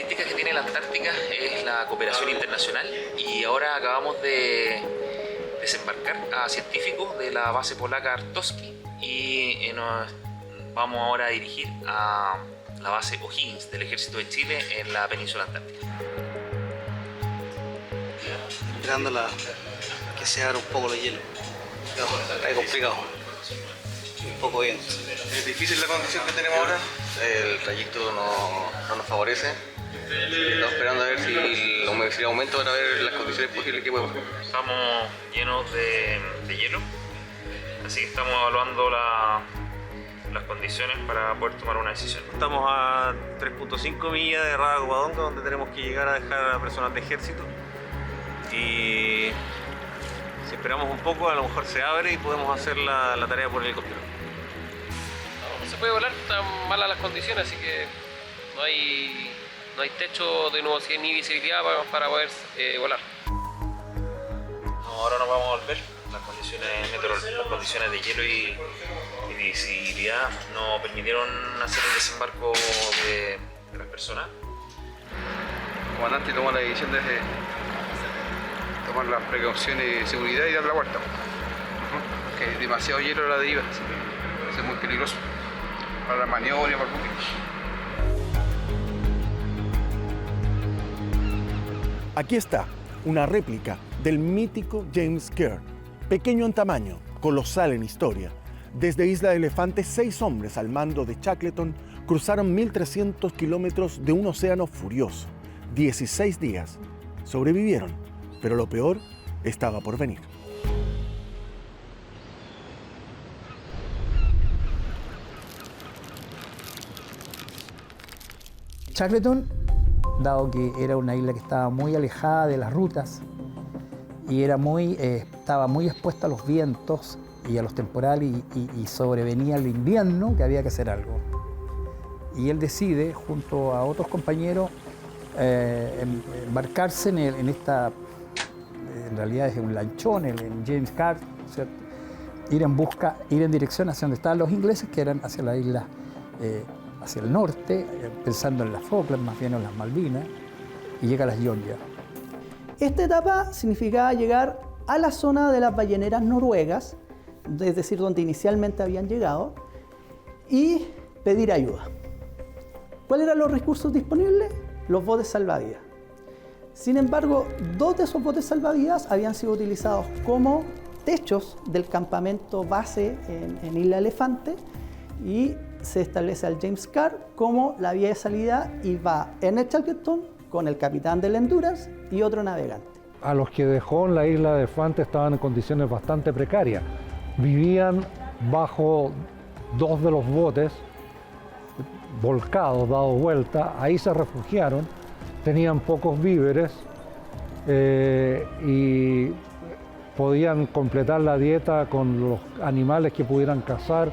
características que tiene la Antártica es la cooperación internacional y ahora acabamos de desembarcar a científicos de la base polaca Arctowski y nos vamos ahora a dirigir a la base O'Higgins del Ejército de Chile en la península antártica. Esperando que se abra un poco el hielo. Es complicado. Un poco bien. Es difícil la condición que tenemos ahora. El trayecto no nos favorece. Estamos esperando a ver si la humedad aumenta para ver las condiciones posibles que podemos. Estamos llenos de hielo, así que estamos evaluando las condiciones para poder tomar una decisión. Estamos a 3.5 millas de Rabacuadonga, donde tenemos que llegar a dejar a personas de ejército. Y si esperamos un poco, a lo mejor se abre y podemos hacer la tarea por helicóptero. No se puede volar, están malas las condiciones, así que no hay techo de nubosidad ni visibilidad para poder volar. No, ahora nos vamos a volver. Las condiciones meteorológicas, las condiciones de hielo y visibilidad no permitieron hacer el desembarco de las personas. El comandante tomó la decisión de tomar las precauciones de seguridad y dar la vuelta. Que hay demasiado hielo a la deriva, así que es muy peligroso para la maniobra y para el público. Aquí está una réplica del mítico James Caird, pequeño en tamaño, colosal en historia. Desde Isla de Elefante, 6 hombres al mando de Shackleton cruzaron 1.300 kilómetros de un océano furioso. 16 días. Sobrevivieron, pero lo peor estaba por venir. Shackleton, dado que era una isla que estaba muy alejada de las rutas y estaba muy expuesta a los vientos y a los temporales y sobrevenía el invierno, que había que hacer algo. Y él decide, junto a otros compañeros, embarcarse en esta, en realidad es un lanchón, el James Caird, ¿cierto? Ir en dirección hacia donde estaban los ingleses, que eran hacia la isla, hacia el norte, pensando en las Falklands, más bien en las Malvinas, y llega a las Georgias. Esta etapa significaba llegar a la zona de las balleneras noruegas, es decir, donde inicialmente habían llegado, y pedir ayuda. ¿Cuáles eran los recursos disponibles? Los botes salvavidas. Sin embargo, 2 de esos botes salvavidas habían sido utilizados como techos del campamento base en Isla Elefante y se establece al James Caird como la vía de salida y va Ernest Shackleton con el capitán del Endurance y otro navegante. A los que dejó en la Isla de Elefante estaban en condiciones bastante precarias. Vivían bajo 2 de los botes volcados, dados vuelta, ahí se refugiaron, tenían pocos víveres y podían completar la dieta con los animales que pudieran cazar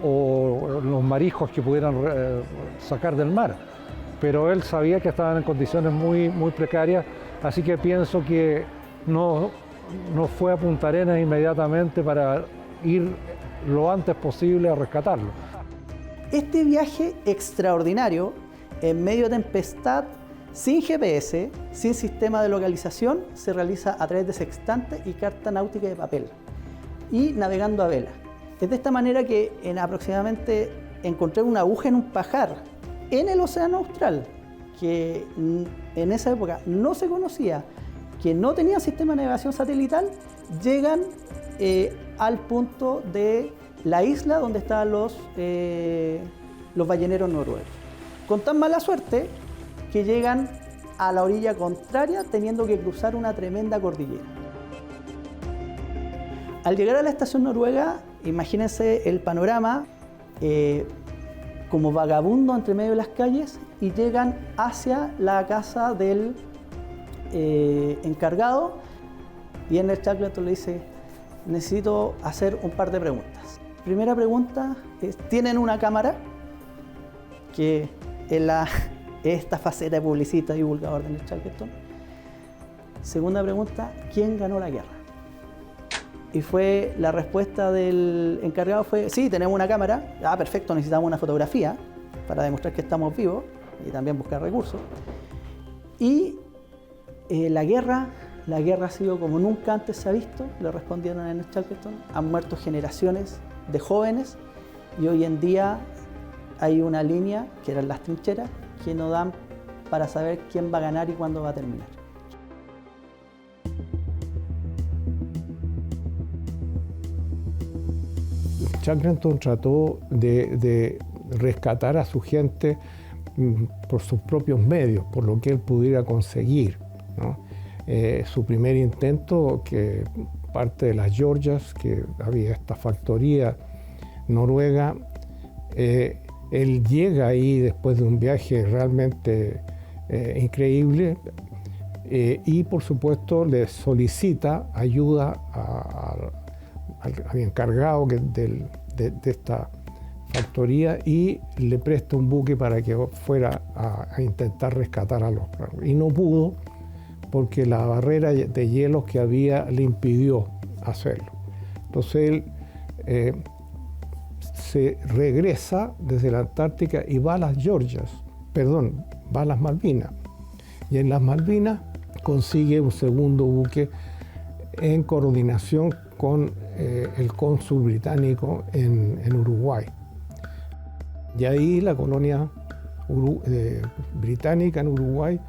o los mariscos que pudieran sacar del mar. Pero él sabía que estaban en condiciones muy precarias, así que pienso que no fue a Punta Arenas inmediatamente para ir lo antes posible a rescatarlo. Este viaje extraordinario, en medio de tempestad, sin GPS, sin sistema de localización, se realiza a través de sextante y carta náutica de papel y navegando a vela. Es de esta manera que aproximadamente encontré una aguja en un pajar en el Océano Austral, que en esa época no se conocía, que no tenía sistema de navegación satelital, llegan al punto de la isla donde estaban los balleneros noruegos. Con tan mala suerte que llegan a la orilla contraria teniendo que cruzar una tremenda cordillera. Al llegar a la estación noruega, imagínense el panorama como vagabundo entre medio de las calles y llegan hacia la casa del encargado y Ernest Shackleton le dice: necesito hacer un par de preguntas. Primera pregunta es: ¿tienen una cámara? Que es esta faceta de publicista y divulgador de Ernest Shackleton. Segunda pregunta: ¿quién ganó la guerra? Y fue la respuesta del encargado fue: sí, tenemos una cámara. Ah, perfecto, necesitamos una fotografía para demostrar que estamos vivos. y también buscar recursos. Y la guerra ha sido como nunca antes se ha visto, le respondieron en Shackleton, han muerto generaciones de jóvenes y hoy en día hay una línea, que eran las trincheras, que no dan para saber quién va a ganar y cuándo va a terminar. Shackleton trató de rescatar a su gente por sus propios medios, por lo que él pudiera conseguir, ¿no? Su primer intento, que parte de las Georgias, que había esta factoría noruega, él llega ahí después de un viaje realmente increíble y por supuesto le solicita ayuda al encargado de esta factoría y le presta un buque para que fuera a intentar rescatar a los perros. Y no pudo porque la barrera de hielos que había le impidió hacerlo. Entonces él se regresa desde la Antártica y va a las Georgias, va a las Malvinas. Y en las Malvinas consigue un segundo buque en coordinación con el cónsul británico en Uruguay. Y ahí la colonia británica en Uruguay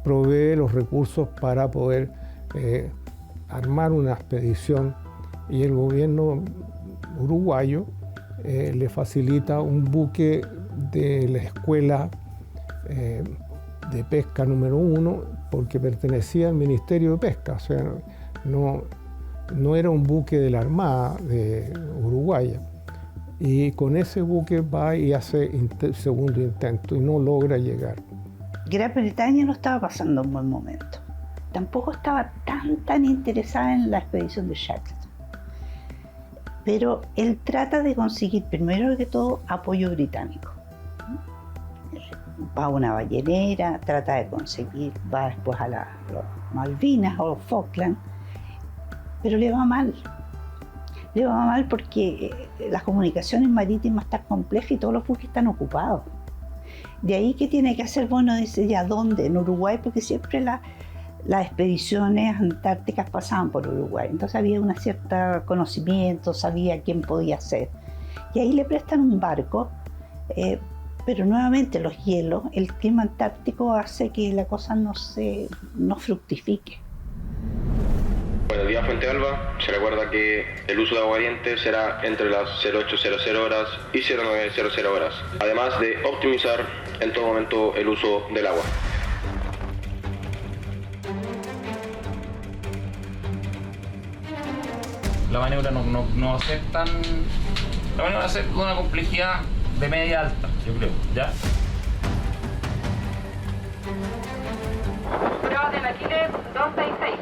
provee los recursos para poder armar una expedición y el gobierno uruguayo le facilita un buque de la escuela de pesca número 1 porque pertenecía al Ministerio de Pesca, o sea, no era un buque de la Armada de Uruguaya. Y con ese buque va y hace segundo intento y no logra llegar. Gran Bretaña no estaba pasando un buen momento. Tampoco estaba tan interesada en la expedición de Shackleton. Pero él trata de conseguir, primero que todo, apoyo británico. Va a una ballenera, trata de conseguir, va después a las Malvinas o los Falkland, pero le va mal. Le va mal porque las comunicaciones marítimas están complejas y todos los buques están ocupados. De ahí que tiene que hacer, bueno, dice, ¿ya dónde? En Uruguay, porque siempre las expediciones antárticas pasaban por Uruguay. Entonces había un cierto conocimiento, sabía quién podía ser. Y ahí le prestan un barco, pero nuevamente los hielos, el clima antártico hace que la cosa no fructifique. Bueno, el día Fuente Alba se recuerda que el uso de agua caliente será entre las 0800 horas y 0900 horas, además de optimizar en todo momento el uso del agua. La maniobra no va a ser tan... La maniobra va a ser de una complejidad de media alta, yo creo, ¿ya? Prueba de Maquile 266.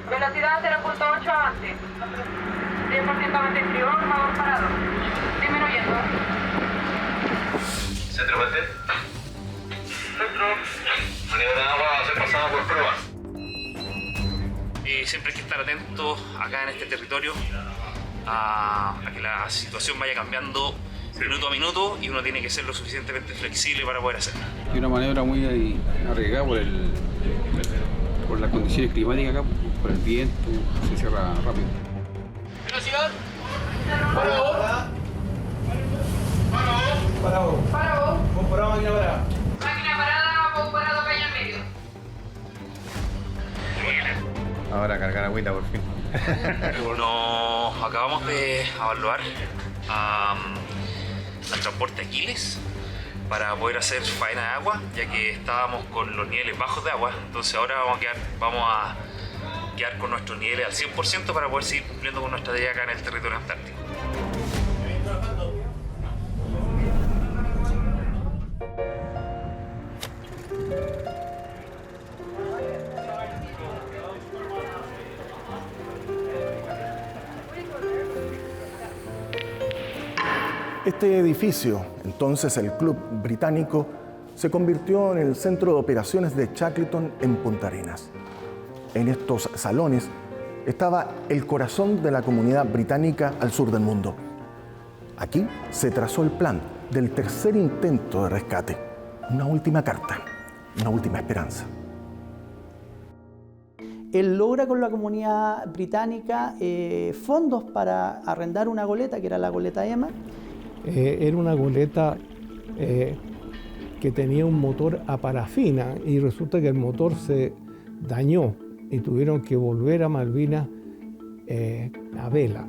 Velocidad 0.8 avance. 10% avance exterior, favor parado. Disminuyendo. Centro Mate. Centro. Maniobra de agua va a ser pasada por prueba. Siempre hay que estar atentos acá en este territorio a que la situación vaya cambiando minuto a minuto y uno tiene que ser lo suficientemente flexible para poder hacerlo. Hay una maniobra muy arriesgada por las condiciones climáticas acá, por el viento, se cierra rápido. Velocidad. Parado. Parado. Vos parado, máquina parada. Máquina parada, vos parado, caña en medio. Ahora cargar agüita por fin. Nos acabamos de evaluar al transporte Aquiles para poder hacer faena de agua, ya que estábamos con los niveles bajos de agua. Entonces ahora vamos a quedar con nuestros niveles al 100% para poder seguir cumpliendo con nuestra tarea acá en el territorio antártico. Este edificio, entonces el Club Británico, se convirtió en el centro de operaciones de Shackleton en Punta Arenas. En estos salones estaba el corazón de la comunidad británica al sur del mundo. Aquí se trazó el plan del tercer intento de rescate. Una última carta, una última esperanza. Él logra con la comunidad británica fondos para arrendar una goleta, que era la goleta Emma. Era una goleta que tenía un motor a parafina y resulta que el motor se dañó y tuvieron que volver a Malvinas a vela.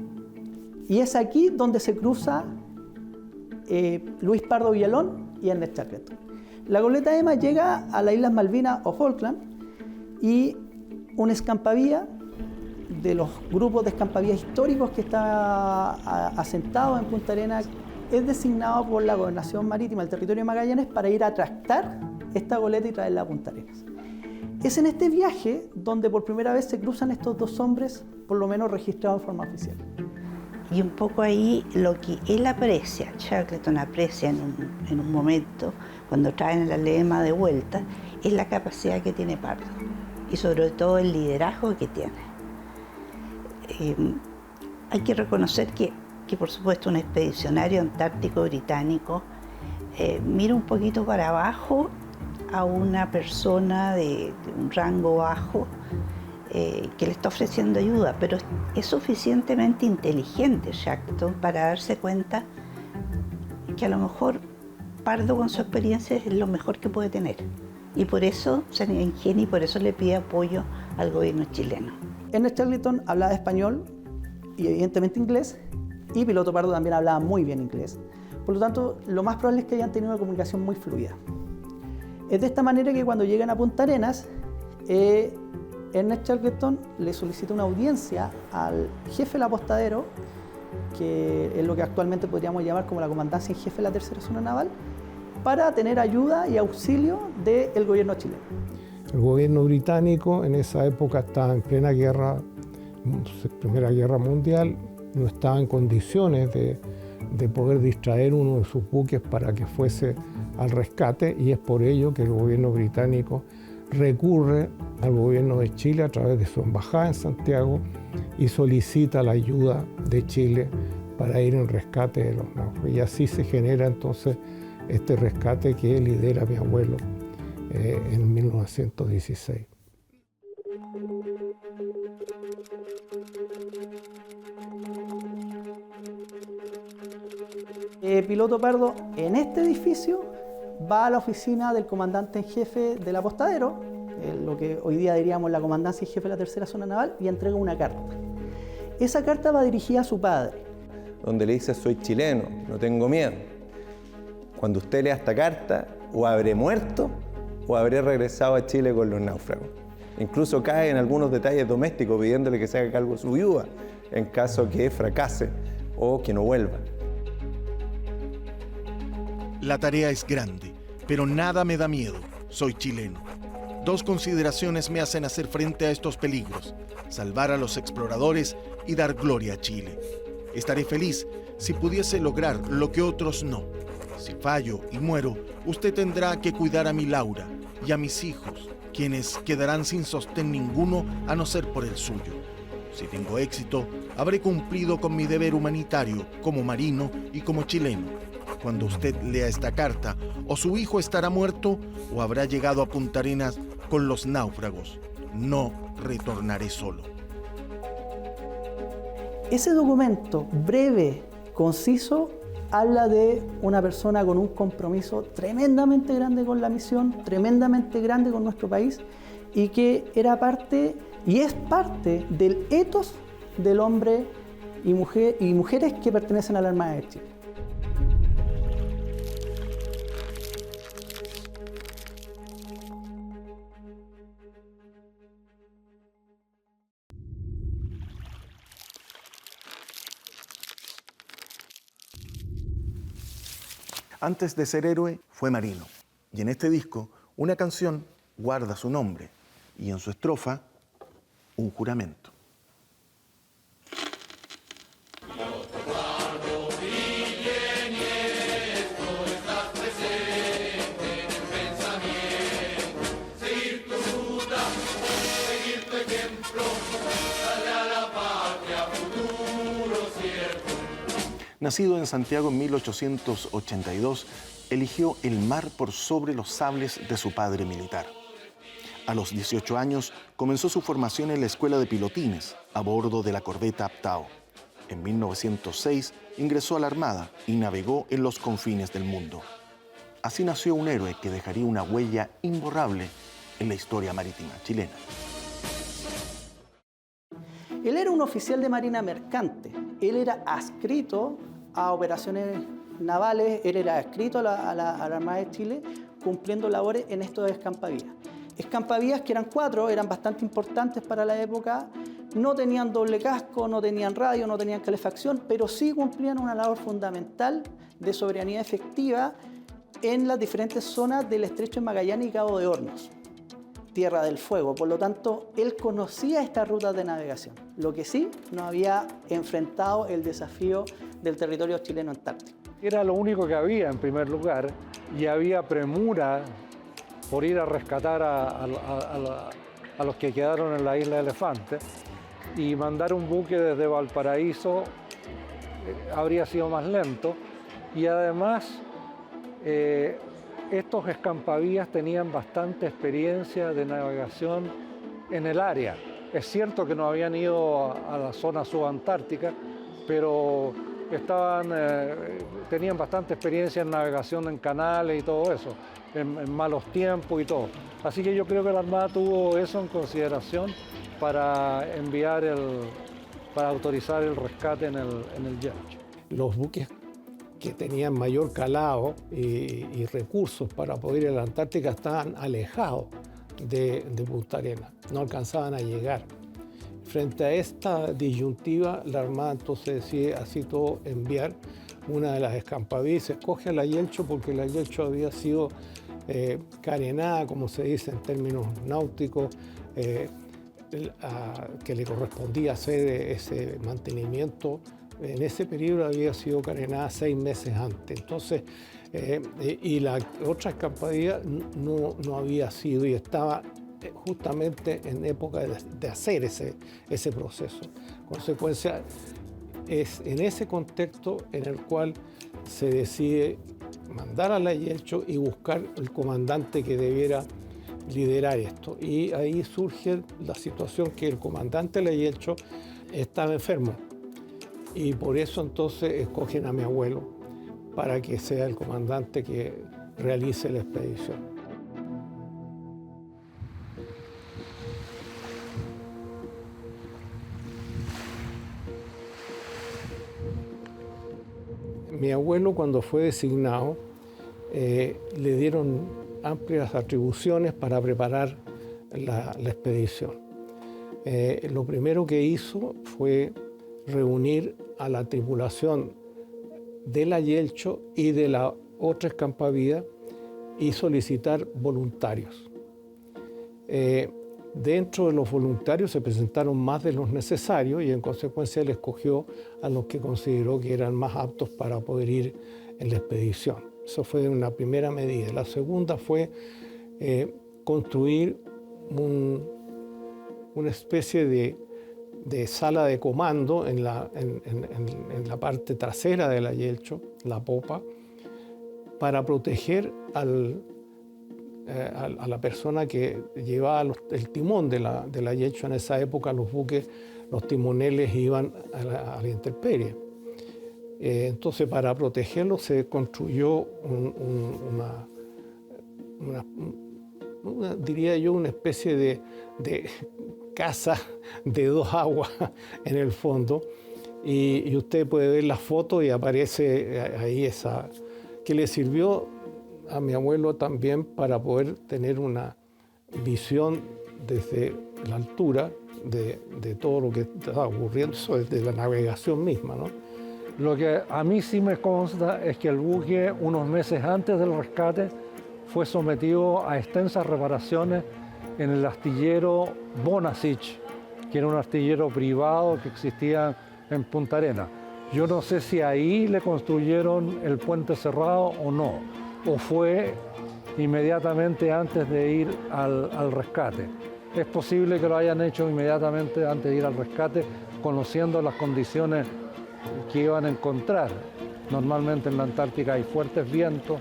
Y es aquí donde se cruza Luis Pardo Villalón y Ernest Shackleton. La goleta Emma llega a las Islas Malvinas o Falkland y un escampavía de los grupos de escampavías históricos que está asentado en Punta Arenas es designado por la Gobernación Marítima del Territorio de Magallanes para ir a tractar esta goleta y traerla a Punta Arenas. Es en este viaje donde por primera vez se cruzan estos dos hombres, por lo menos registrados en forma oficial. Y un poco ahí lo que él aprecia, Shackleton aprecia en un momento, cuando traen la Emma de vuelta, es la capacidad que tiene Pardo y sobre todo el liderazgo que tiene. Hay que reconocer que por supuesto un expedicionario antártico británico mira un poquito para abajo a una persona de un rango bajo que le está ofreciendo ayuda, pero es suficientemente inteligente Shackleton para darse cuenta que a lo mejor Pardo con su experiencia es lo mejor que puede tener. Y por eso se ingenia y por eso le pide apoyo al gobierno chileno. Ernest Shackleton hablaba español y evidentemente inglés, y Piloto Pardo también hablaba muy bien inglés. Por lo tanto, lo más probable es que hayan tenido una comunicación muy fluida. Es de esta manera que cuando llegan a Punta Arenas, Ernest Shackleton le solicita una audiencia al jefe del apostadero, que es lo que actualmente podríamos llamar como la comandancia en jefe de la tercera zona naval, para tener ayuda y auxilio del gobierno chileno. El gobierno británico en esa época estaba en plena guerra, Primera Guerra Mundial, no estaba en condiciones de poder distraer uno de sus buques para que fuese al rescate, y es por ello que el gobierno británico recurre al gobierno de Chile a través de su embajada en Santiago y solicita la ayuda de Chile para ir en rescate de los náufragos. Y así se genera entonces este rescate que lidera mi abuelo en 1916. Piloto Pardo en este edificio va a la oficina del comandante en jefe del apostadero, lo que hoy día diríamos la comandancia en jefe de la tercera zona naval, y entrega una carta. Esa carta va dirigida a su padre, donde le dice: soy chileno, no tengo miedo. Cuando usted lea esta carta, o habré muerto o habré regresado a Chile con los náufragos. Incluso cae en algunos detalles domésticos pidiéndole que se haga cargo de su viuda en caso que fracase o que no vuelva. La tarea es grande, pero nada me da miedo. Soy chileno. Dos consideraciones me hacen hacer frente a estos peligros: salvar a los exploradores y dar gloria a Chile. Estaré feliz si pudiese lograr lo que otros no. Si fallo y muero, usted tendrá que cuidar a mi Laura y a mis hijos, quienes quedarán sin sostén ninguno a no ser por el suyo. Si tengo éxito, habré cumplido con mi deber humanitario como marino y como chileno. Cuando usted lea esta carta, o su hijo estará muerto o habrá llegado a Punta Arenas con los náufragos. No retornaré solo. Ese documento breve, conciso, habla de una persona con un compromiso tremendamente grande con la misión, tremendamente grande con nuestro país, y que era parte y es parte del ethos del hombre y mujeres que pertenecen a la Armada de Chile. Antes de ser héroe, fue marino. Y en este disco, una canción guarda su nombre y en su estrofa, un juramento. Nacido en Santiago en 1882, eligió el mar por sobre los sables de su padre militar. A los 18 años comenzó su formación en la escuela de pilotines a bordo de la corbeta Aptao. En 1906 ingresó a la Armada y navegó en los confines del mundo. Así nació un héroe que dejaría una huella imborrable en la historia marítima chilena. Él era un oficial de marina mercante. Él era adscrito a operaciones navales, él era adscrito a la Armada de Chile, cumpliendo labores en estos escampavías. Escampavías que eran 4, eran bastante importantes para la época, no tenían doble casco, no tenían radio, no tenían calefacción, pero sí cumplían una labor fundamental de soberanía efectiva en las diferentes zonas del Estrecho de Magallanes y Cabo de Hornos, Tierra del Fuego. Por lo tanto, él conocía estas rutas de navegación. Lo que sí, no había enfrentado el desafío del territorio chileno antártico. Era lo único que había en primer lugar y había premura por ir a rescatar a los que quedaron en la isla Elefante, y mandar un buque desde Valparaíso habría sido más lento, y además estos escampavías tenían bastante experiencia de navegación en el área. Es cierto que no habían ido a la zona subantártica, pero tenían bastante experiencia en navegación en canales y todo eso, en malos tiempos y todo. Así que yo creo que la Armada tuvo eso en consideración para para autorizar el rescate en el Yelcho. Los buques que tenían mayor calado y recursos para poder ir a la Antártica estaban alejados de Punta Arenas, no alcanzaban a llegar. Frente a esta disyuntiva, la Armada entonces decide así todo enviar una de las escampavías. Se escoge a la Yelcho porque la Yelcho había sido carenada, como se dice en términos náuticos, que le correspondía hacer ese mantenimiento. En ese periodo había sido carenada 6 meses antes. Entonces, y la otra escampadilla no había sido y estaba justamente en época de hacer ese proceso. Consecuencia, es en ese contexto en el cual se decide mandar a la Yelcho y buscar el comandante que debiera liderar esto. Y ahí surge la situación que el comandante de la Yelcho estaba enfermo. Y por eso entonces escogen a mi abuelo para que sea el comandante que realice la expedición. Mi abuelo, cuando fue designado, le dieron amplias atribuciones para preparar la expedición. Lo primero que hizo fue reunir a la tripulación de la Yelcho y de la otra escampavía y solicitar voluntarios. Dentro de los voluntarios se presentaron más de los necesarios y en consecuencia él escogió a los que consideró que eran más aptos para poder ir en la expedición. Eso fue una primera medida. La segunda fue construir una especie de sala de comando en la parte trasera de la Yelcho, la popa, para proteger a la persona que llevaba el timón de la Yelcho. En esa época los buques, los timoneles iban a la intemperie. Entonces, para protegerlo se construyó diría yo, una especie de casa de 2 aguas en el fondo. Y usted puede ver la foto y aparece ahí esa, que le sirvió a mi abuelo también para poder tener una visión desde la altura de todo lo que estaba ocurriendo, desde la navegación misma, ¿no? Lo que a mí sí me consta es que el buque, unos meses antes del rescate, fue sometido a extensas reparaciones en el astillero Bonasich, que era un astillero privado que existía en Punta Arenas. Yo no sé si ahí le construyeron el puente cerrado o no, o fue inmediatamente antes de ir al rescate. Es posible que lo hayan hecho inmediatamente antes de ir al rescate, conociendo las condiciones que iban a encontrar Normalmente en la Antártica hay fuertes vientos,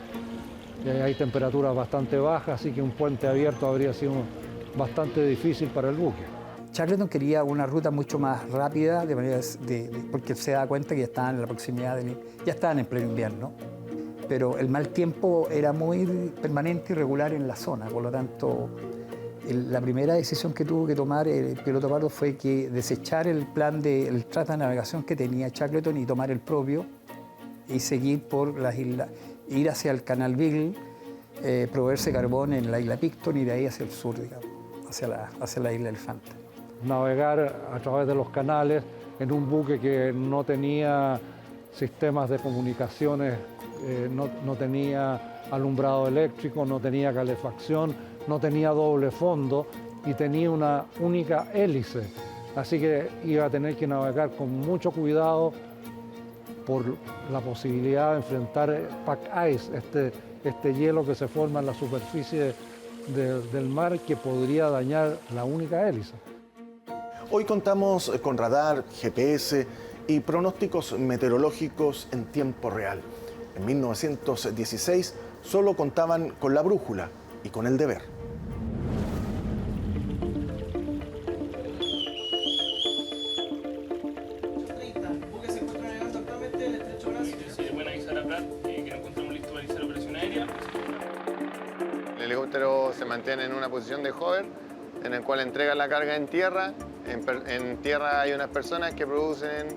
hay temperaturas bastante bajas, así que un puente abierto habría sido bastante difícil para el buque. Shackleton quería una ruta mucho más rápida, porque se da cuenta que ya estaban en la proximidad ya estaban en pleno invierno, pero el mal tiempo era muy permanente y regular en la zona, por lo tanto la primera decisión que tuvo que tomar el piloto Pardo fue que desechar el plan del tratado de navegación que tenía Shackleton y tomar el propio y seguir por las islas, ir hacia el canal Beagle, proveerse carbón en la isla Picton y de ahí hacia el sur, digamos, hacia la isla Elefante. Navegar a través de los canales en un buque que no tenía sistemas de comunicaciones, no tenía alumbrado eléctrico, no tenía calefacción, no tenía doble fondo y tenía una única hélice. Así que iba a tener que navegar con mucho cuidado por la posibilidad de enfrentar pack ice, este hielo que se forma en la superficie del mar que podría dañar la única hélice. Hoy contamos con radar, GPS y pronósticos meteorológicos en tiempo real. En 1916 solo contaban con la brújula y con el deber. El helicóptero se mantiene en una posición de hover, en el cual entrega la carga en tierra. En tierra hay unas personas que producen,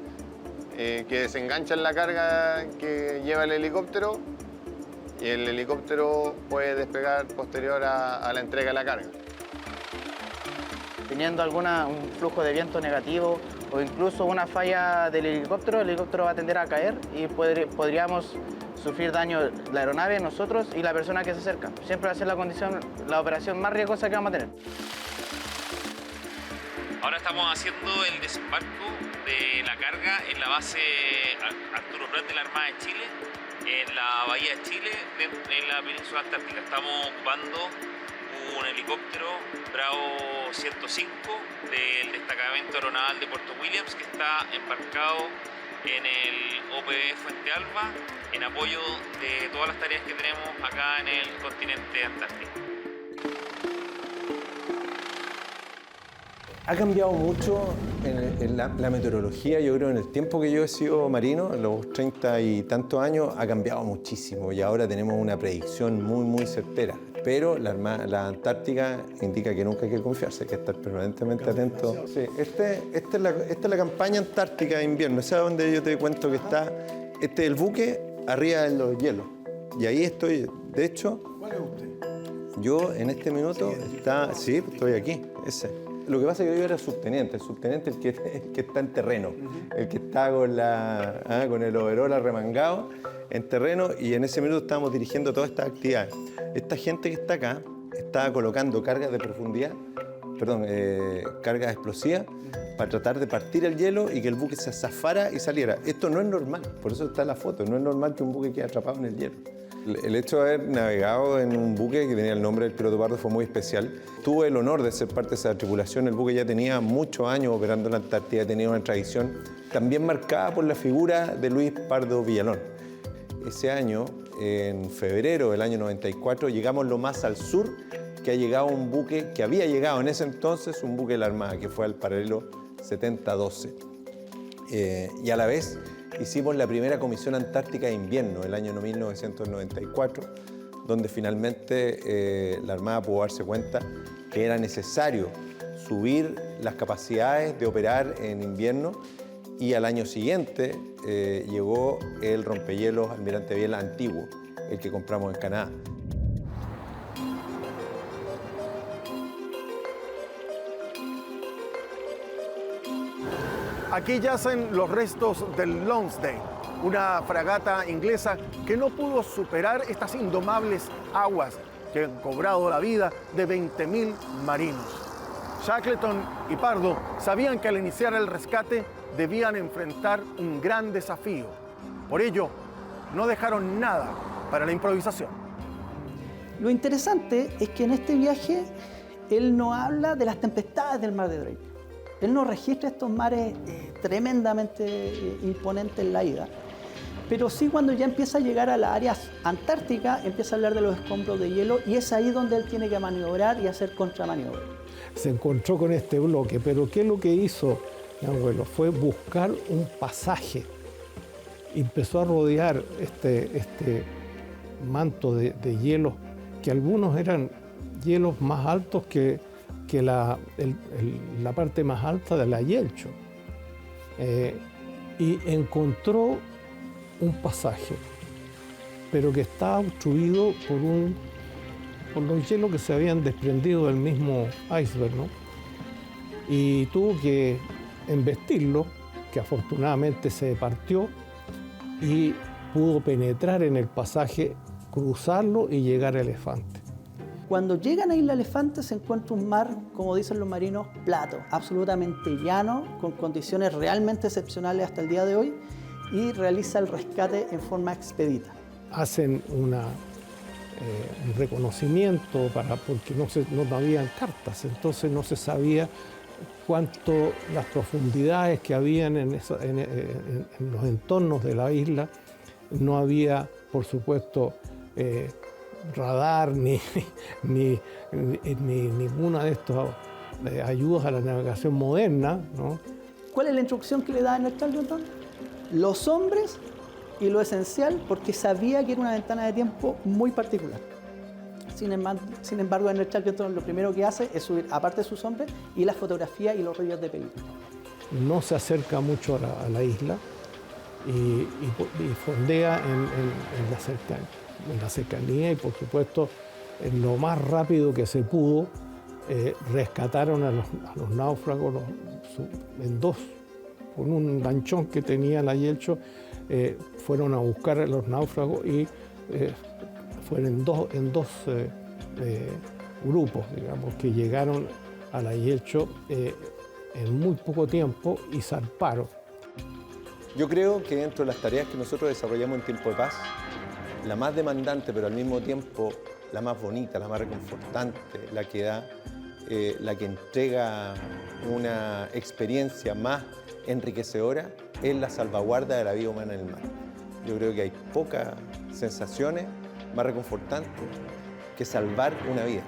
que desenganchan la carga que lleva el helicóptero y el helicóptero puede despegar posterior a la entrega de la carga. Teniendo un flujo de viento negativo o incluso una falla del helicóptero, el helicóptero va a tender a caer y podríamos sufrir daño la aeronave, nosotros y la persona que se acerca. Siempre va a ser la operación más riesgosa que vamos a tener. Ahora estamos haciendo el desembarco de la carga en la base Arturo Prat de la Armada de Chile, en la Bahía de Chile, en la península antártica. Estamos ocupando un helicóptero Bravo 105 del destacamento aeronaval de Puerto Williams que está embarcado en el OPB Fuente Alba en apoyo de todas las tareas que tenemos acá en el continente antártico. Ha cambiado mucho en la meteorología, yo creo, en el tiempo que yo he sido marino, en los 30 y tantos años, ha cambiado muchísimo y ahora tenemos una predicción muy certera. Pero la Antártica indica que nunca hay que confiarse, hay que estar permanentemente atento. Sí, esta es la campaña antártica de invierno, esa es donde yo te cuento que está el buque arriba de los hielos. Y ahí estoy, de hecho, ¿Cuál es usted? yo en este minuto sí, estoy aquí, ese. Lo que pasa es que yo era el subteniente el que está en terreno, el que está con el overol arremangado en terreno, y en ese minuto estábamos dirigiendo todas estas actividades. Esta gente que está acá estaba colocando cargas de profundidad, cargas explosivas, para tratar de partir el hielo y que el buque se zafara y saliera. Esto no es normal, por eso está la foto, no es normal que un buque quede atrapado en el hielo. El hecho de haber navegado en un buque que tenía el nombre del piloto Pardo fue muy especial. Tuve el honor de ser parte de esa tripulación. El buque ya tenía muchos años operando en la Antártida, tenía una tradición también marcada por la figura de Luis Pardo Villalón. Ese año, en febrero del año 94, llegamos lo más al sur que ha llegado un buque, que había llegado en ese entonces un buque de la Armada, que fue al paralelo 7012. Y a la vez hicimos la primera Comisión Antártica de Invierno, el año 1994, donde finalmente la Armada pudo darse cuenta que era necesario subir las capacidades de operar en invierno, y al año siguiente llegó el rompehielos Almirante Biela antiguo, el que compramos en Canadá. Aquí yacen los restos del Lonsdale, una fragata inglesa que no pudo superar estas indomables aguas que han cobrado la vida de 20.000 marinos. Shackleton y Pardo sabían que al iniciar el rescate debían enfrentar un gran desafío. Por ello, no dejaron nada para la improvisación. Lo interesante es que en este viaje él no habla de las tempestades del mar de Drake. Él no registra estos mares tremendamente imponentes en la ida. Pero sí, cuando ya empieza a llegar a las áreas antárticas, empieza a hablar de los escombros de hielo y es ahí donde él tiene que maniobrar y hacer contramaniobra. Se encontró con este bloque, pero ¿qué es lo que hizo mi abuelo? Fue buscar un pasaje. Empezó a rodear este manto de hielos, que algunos eran hielos más altos que la parte más alta de la Yelcho. Y encontró un pasaje, pero que estaba obstruido por los hielos que se habían desprendido del mismo iceberg, ¿no? Y tuvo que embestirlo, que afortunadamente se partió y pudo penetrar en el pasaje, cruzarlo y llegar a Elefante. Cuando llegan a Isla Elefante se encuentra un mar, como dicen los marinos, plato, absolutamente llano, con condiciones realmente excepcionales hasta el día de hoy, y realiza el rescate en forma expedita. Hacen un reconocimiento porque no habían cartas, entonces no se sabía cuánto las profundidades que habían en los entornos de la isla. No había, por supuesto, radar ni ninguna de estas ayudas a la navegación moderna, ¿no? ¿Cuál es la instrucción que le da en el Charlton? Los hombres y lo esencial, porque sabía que era una ventana de tiempo muy particular. Sin embargo, en el Charlton lo primero que hace es subir, aparte de sus hombres, y las fotografías y los rollos de película. No se acerca mucho a la isla y fondea en la cercanía y, por supuesto, en lo más rápido que se pudo, rescataron a los náufragos con un lanchón que tenía la Yelcho, fueron a buscar a los náufragos y fueron en dos grupos, digamos, que llegaron a la Yelcho en muy poco tiempo y zarparon. Yo creo que dentro de las tareas que nosotros desarrollamos en tiempo de paz, la más demandante, pero al mismo tiempo la más bonita, la más reconfortante, la que da, la que entrega una experiencia más enriquecedora, es la salvaguarda de la vida humana en el mar. Yo creo que hay pocas sensaciones más reconfortantes que salvar una vida.